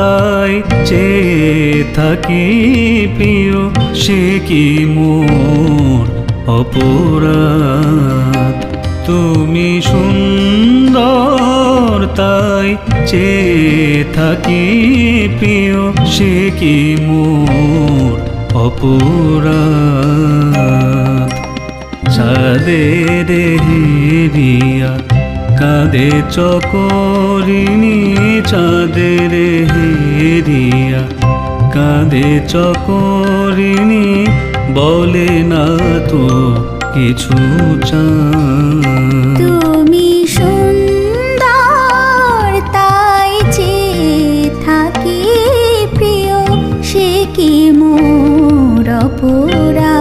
তাই চেয়ে থাকি প্রিয়, সে কি মোর অপরাধ। তুমি সুন্দর তাই চেয়ে থাকি প্রিয়, সে কি মোর অপরাধ। চাঁদের হেরিয়া কাঁদে চকরিণী, চাঁদের হেরিয়া কাঁদে চকরিণী, বলে না তো কিছু চাঁদ। তুমি সুন্দর তাই চেয়ে থাকি প্রিয়, সে কি মোর অপরাধ।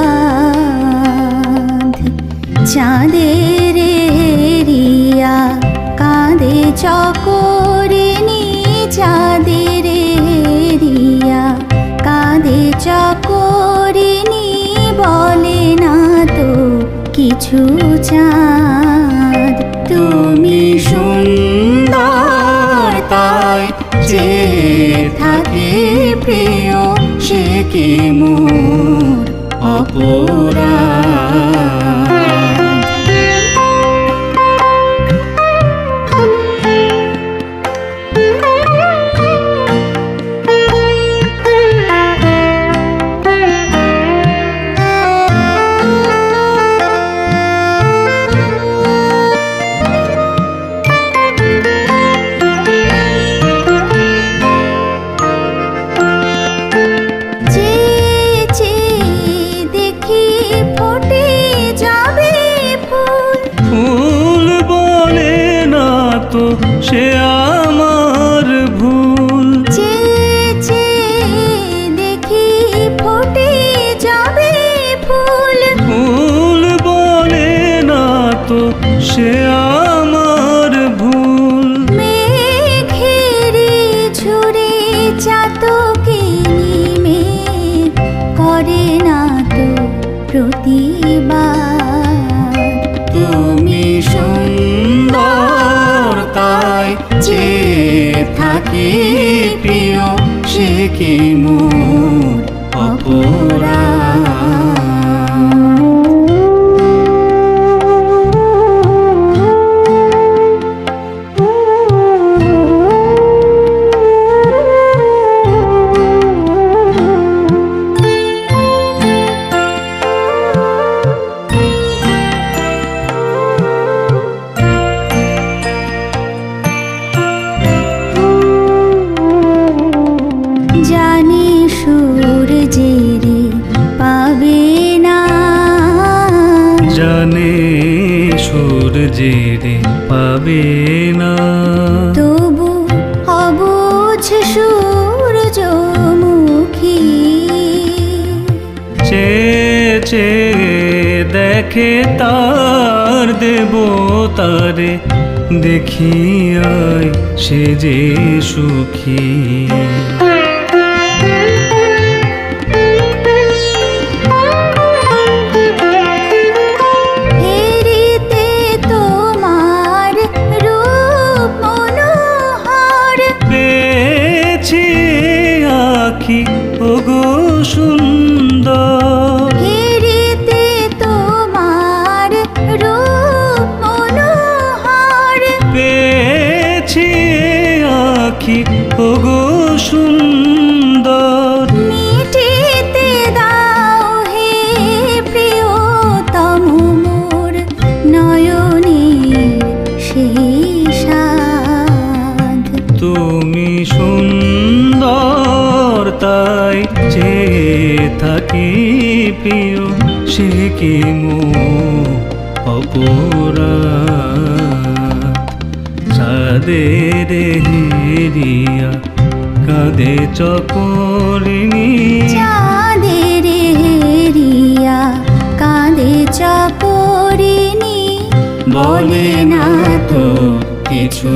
চাঁদের হেরিয়া কাঁদে চকরিণী, চাঁদের হেরিয়া কাঁদে চকরিণী, বলে না তো কিছু চাঁদ। তুমি সুন্দর তাই চেয়ে থাকি প্রিয়, সে কি মোর অপরাধ। তো সে আমার ভুল, দেখি ফোটে যাবে ফুল। ফুল বলে না তো সে আমার ভুল। মেঘের ঝরে চাতকে মেঘ করে না তো প্রতিবাদ। তুমি সুন্দর তাই চেয়ে থাকি প্রিয়, সে কি মোর অপরাধ। জানি সূর্যের পাবে না, জানে সূর্যের পাবে না, তবু অবুঝ সূর্যমুখী চেয়ে চেয়ে দেখে তার দেবতারে, দেখিয়ায় সে যে সুখী। হেরিতে তোমার রূপ মনোহর, পেয়েছি আখি ওগো সুন্দর। হেরিতে তোমার রূপ মনোহর, পেয়েছি আখি ওগো সুন্দর। মিটিতে দাও হে প্রিয়তম মোর নয়নের সেই সাধ। তুমি সুন্দর তাই চেয়ে থাকি প্রিয়, সে কি মোর অপরাধ। চাঁদের হেরিয়া কাঁদে চকরিণী, চাঁদের হেরিয়া কাঁদে চকরিণী, বলে না তো কিছু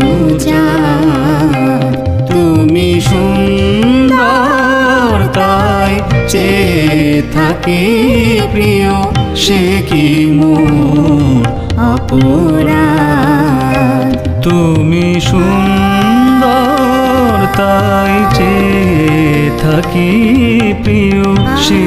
চাঁদ। তুমি সুন্দর তাই চেয়ে থাকি প্রিয়, সে কি মোর অপরাধ। তুমি সুন্দর তাই চেয়ে থাকি প্রিয় সে